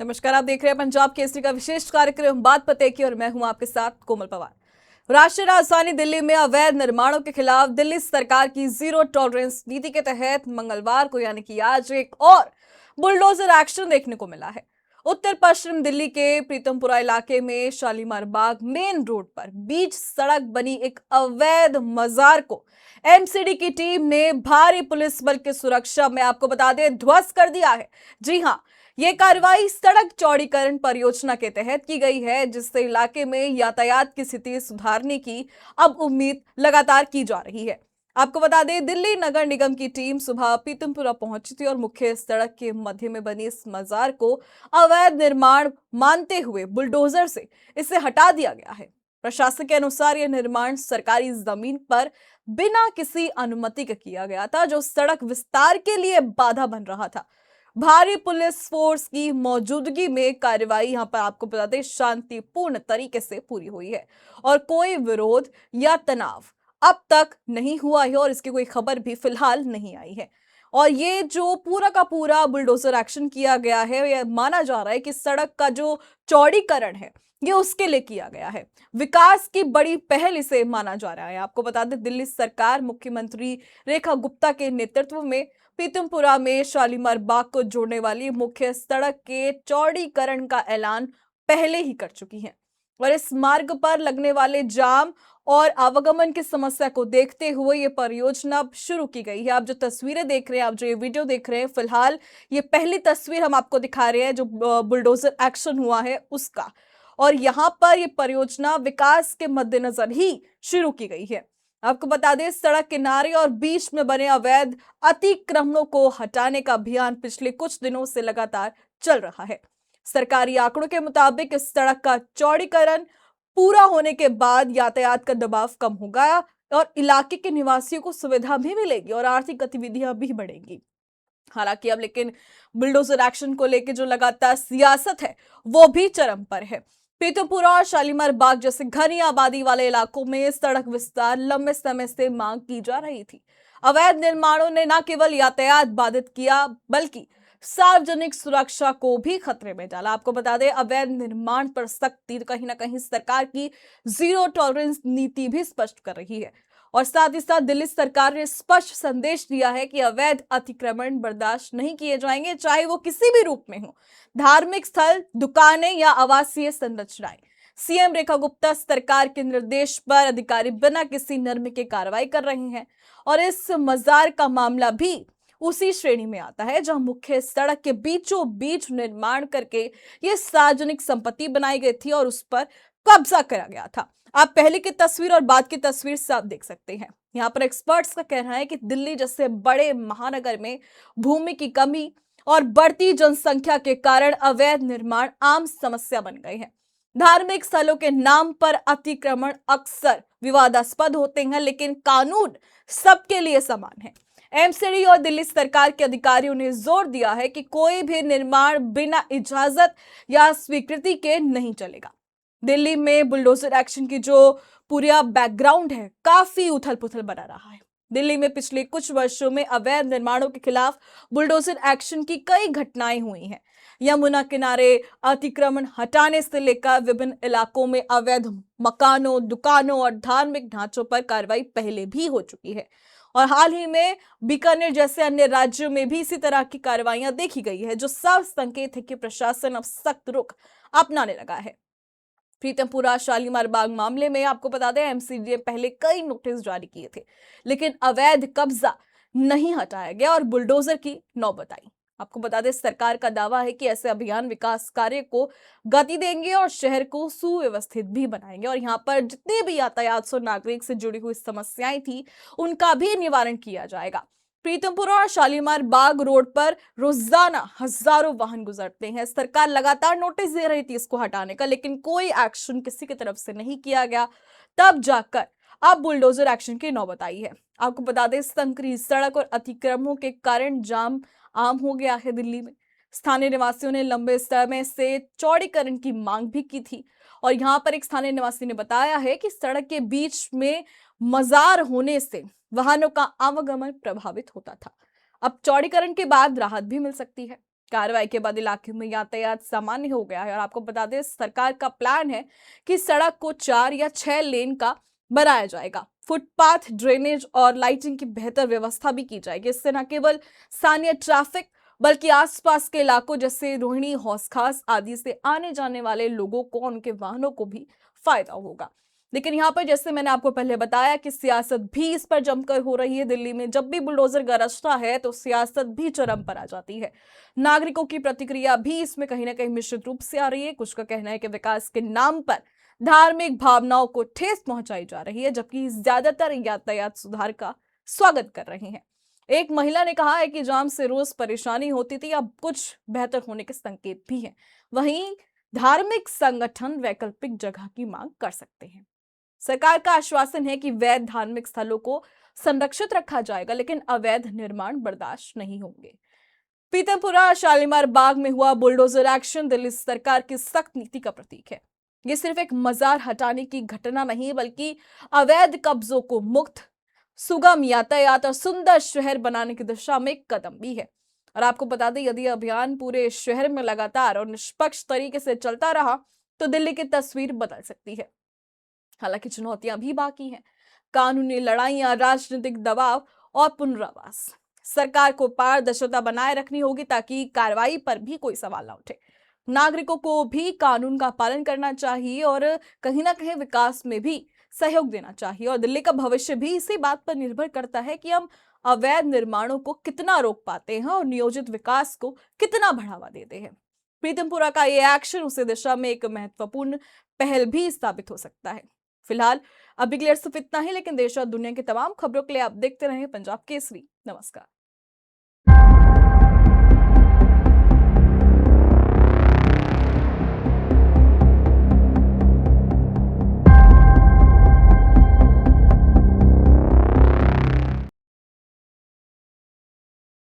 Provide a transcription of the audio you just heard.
नमस्कार, आप देख रहे हैं पंजाब केसरी का विशेष कार्यक्रम बात पते की और मैं हूं आपके साथ कोमल पवार। राष्ट्रीय राजधानी दिल्ली में अवैध निर्माणों के खिलाफ दिल्ली सरकार की जीरो टॉलरेंस नीति के तहत मंगलवार को यानी कि आज एक और बुलडोजर एक्शन देखने को मिला है। उत्तर पश्चिम दिल्ली के प्रीतमपुरा इलाके में शालीमार बाग मेन रोड पर बीच सड़क बनी एक अवैध मजार को एमसीडी की टीम ने भारी पुलिस बल की सुरक्षा में आपको बता दें ध्वस्त कर दिया है। जी हां, ये कार्रवाई सड़क चौड़ीकरण परियोजना के तहत की गई है, जिससे इलाके में यातायात की स्थिति सुधारने की अब उम्मीद लगातार की जा रही है। आपको बता दें, दिल्ली नगर निगम की टीम सुबह पीतमपुरा पहुंची थी और मुख्य सड़क के मध्य में बनी इस मजार को अवैध निर्माण मानते हुए बुलडोजर से इसे हटा दिया गया है। प्रशासन के अनुसार यह निर्माण सरकारी जमीन पर बिना किसी अनुमति के किया गया था, जो सड़क विस्तार के लिए बाधा बन रहा था। भारी पुलिस फोर्स की मौजूदगी में कार्रवाई यहां पर आपको बता दें शांतिपूर्ण तरीके से पूरी हुई है और कोई विरोध या तनाव अब तक नहीं हुआ है और इसकी कोई खबर भी फिलहाल नहीं आई है। और ये जो पूरा का पूरा बुलडोजर एक्शन किया गया है, यह माना जा रहा है कि सड़क का जो चौड़ीकरण है ये उसके लिए किया गया है। विकास की बड़ी पहल इसे माना जा रहा है। आपको बता दें, दिल्ली सरकार मुख्यमंत्री रेखा गुप्ता के नेतृत्व में पीतमपुरा में शालीमार बाग को जोड़ने वाली मुख्य सड़क के चौड़ीकरण का ऐलान पहले ही कर चुकी है और इस मार्ग पर लगने वाले जाम और आवागमन की समस्या को देखते हुए ये परियोजना शुरू की गई है। आप जो तस्वीरें देख रहे हैं, आप जो ये वीडियो देख रहे हैं, फिलहाल ये पहली तस्वीर हम आपको दिखा रहे हैं जो बुलडोजर एक्शन हुआ है उसका। और यहाँ पर ये परियोजना विकास के मद्देनजर ही शुरू की गई है। आपको बता दें, सड़क किनारे और बीच में बने अवैध अतिक्रमणों को हटाने का अभियान पिछले कुछ दिनों से लगातार चल रहा है। सरकारी आंकड़ों के मुताबिक इस सड़क का चौड़ीकरण पूरा होने के बाद यातायात का दबाव कम होगा और इलाके के निवासियों को सुविधा भी मिलेगी और आर्थिक गतिविधियां भी बढ़ेंगी। हालांकि अब लेकिन बुलडोजर एक्शन को लेकर जो लगातार सियासत है वो भी चरम पर है। पीतमपुरा और शालीमार बाग जैसे घनी आबादी वाले इलाकों में सड़क विस्तार लंबे समय से मांग की जा रही थी। अवैध निर्माणों ने न केवल यातायात बाधित किया बल्कि सार्वजनिक सुरक्षा को भी खतरे में डाला। आपको बता दें, अवैध निर्माण पर सख्ती कहीं ना कहीं सरकार की जीरो टॉलरेंस नीति भी स्पष्ट कर रही है और साथ ही साथ दिल्ली सरकार ने स्पष्ट संदेश दिया है कि अवैध अतिक्रमण बर्दाश्त नहीं किए जाएंगे, चाहे वो किसी भी रूप में हो, धार्मिक स्थल, दुकानें या आवासीय संरचनाएं। सीएम रेखा गुप्ता सरकार के निर्देश पर अधिकारी बिना किसी नरमी के कार्रवाई कर रहे हैं और इस मजार का मामला भी उसी श्रेणी में आता है जहां मुख्य सड़क के बीचों बीच निर्माण करके ये सार्वजनिक संपत्ति बनाई गई थी और उस पर कब्जा करा गया था। आप पहले की तस्वीर और बाद की तस्वीर साफ देख सकते हैं। यहाँ पर एक्सपर्ट्स का कहना है कि दिल्ली जैसे बड़े महानगर में भूमि की कमी और बढ़ती जनसंख्या के कारण अवैध निर्माण आम समस्या बन गए हैं। धार्मिक स्थलों के नाम पर अतिक्रमण अक्सर विवादास्पद होते हैं, लेकिन कानून सबके लिए समान है। एमसीडी और दिल्ली सरकार के अधिकारियों ने जोर दिया है कि कोई भी निर्माण बिना इजाजत या स्वीकृति के नहीं चलेगा। दिल्ली में बुलडोजर एक्शन की जो पूरा बैकग्राउंड है काफी उथल पुथल बना रहा है। दिल्ली में पिछले कुछ वर्षों में अवैध निर्माणों के खिलाफ बुलडोजर एक्शन की कई घटनाएं हुई हैं। यमुना किनारे अतिक्रमण हटाने से लेकर विभिन्न इलाकों में अवैध मकानों, दुकानों और धार्मिक ढांचों पर कार्रवाई पहले भी हो चुकी है और हाल ही में बीकानेर जैसे अन्य राज्यों में भी इसी तरह की कार्रवाइयां देखी गई है, जो साफ संकेत है कि प्रशासन अब सख्त रुख अपनाने लगा है। प्रीतमपुरा शालीमार बाग मामले में आपको बता दें, एमसीडी ने पहले कई नोटिस जारी किए थे, लेकिन अवैध कब्जा नहीं हटाया गया और बुलडोजर की नौबत आई। आपको बता दें, सरकार का दावा है कि ऐसे अभियान विकास कार्य को गति देंगे और शहर को सुव्यवस्थित भी बनाएंगे और यहाँ पर जितने भी यातायात से नागरिक से जुड़ी हुई समस्याएं थी उनका भी निवारण किया जाएगा। प्रीतमपुरा और शालीमार बाग रोड पर रोजाना हजारों वाहन गुजरते हैं। सरकार लगातार नोटिस दे रही थी इसको हटाने का, लेकिन कोई एक्शन किसी की तरफ से नहीं किया गया। तब जाकर अब बुलडोजर एक्शन की नौबत आई है। आपको बता दें, संकरी सड़क और अतिक्रमणों के कारण जाम आम हो गया है दिल्ली में। स्थानीय निवासियों ने लंबे समय से चौड़ीकरण की मांग भी की थी और यहाँ पर एक स्थानीय निवासी ने बताया है कि सड़क के बीच में मजार होने से वाहनों का आवागमन प्रभावित होता था। अब चौड़ीकरण के बाद राहत भी मिल सकती है। कार्रवाई के बाद इलाके में यातायात सामान्य हो गया है और आपको बता दें सरकार का प्लान है कि सड़क को 4 या 6 लेन का बनाया जाएगा। फुटपाथ, ड्रेनेज और लाइटिंग की बेहतर व्यवस्था भी की जाएगी। इससे न केवल स्थानीय ट्रैफिक बल्कि आसपास के इलाकों जैसे रोहिणी, हौसखास आदि से आने जाने वाले लोगों को, उनके वाहनों को भी फायदा होगा। लेकिन यहाँ पर जैसे मैंने आपको पहले बताया कि सियासत भी इस पर जमकर हो रही है। दिल्ली में जब भी बुलडोजर गरजता है तो सियासत भी चरम पर आ जाती है। नागरिकों की प्रतिक्रिया भी इसमें कहीं ना कहीं मिश्रित रूप से आ रही है। कुछ का कहना है कि विकास के नाम पर धार्मिक भावनाओं को ठेस पहुंचाई जा रही है, जबकि ज्यादातर यातायात सुधार का स्वागत कर रहे हैं। एक महिला ने कहा है कि जाम से रोज परेशानी होती थी, अब कुछ बेहतर होने के संकेत भी हैं। वहीं धार्मिक संगठन वैकल्पिक जगह की मांग कर सकते हैं। सरकार का आश्वासन है कि वैध धार्मिक स्थलों को संरक्षित रखा जाएगा, लेकिन अवैध निर्माण बर्दाश्त नहीं होंगे। पीतमपुरा शालीमार बाग में हुआ बुलडोजर एक्शन दिल्ली सरकार की सख्त नीति का प्रतीक है। ये सिर्फ एक मजार हटाने की घटना नहीं, बल्कि अवैध कब्जों को मुक्त, सुगम यातायात और सुंदर शहर बनाने की दिशा में एक कदम भी है। और आपको बता दें, यदि अभियान पूरे शहर में लगातार और निष्पक्ष तरीके से चलता रहा तो दिल्ली की तस्वीर बदल सकती है। हालांकि चुनौतियां भी बाकी हैं। कानूनी लड़ाइयां, राजनीतिक दबाव और पुनरावास। सरकार को पारदर्शिता बनाए रखनी होगी ताकि कार्रवाई पर भी कोई सवाल ना उठे। नागरिकों को भी कानून का पालन करना चाहिए और कहीं ना कहीं विकास में भी सहयोग देना चाहिए। और दिल्ली का भविष्य भी इसी बात पर निर्भर करता है कि हम अवैध निर्माणों को कितना रोक पाते हैं और नियोजित विकास को कितना बढ़ावा देते हैं। प्रीतमपुरा का ये एक्शन उसी दिशा में एक महत्वपूर्ण पहल भी साबित हो सकता है। फिलहाल अभी के लिए सिर्फ इतना ही, लेकिन देश और दुनिया की तमाम खबरों के लिए आप देखते रहें पंजाब केसरी। नमस्कार।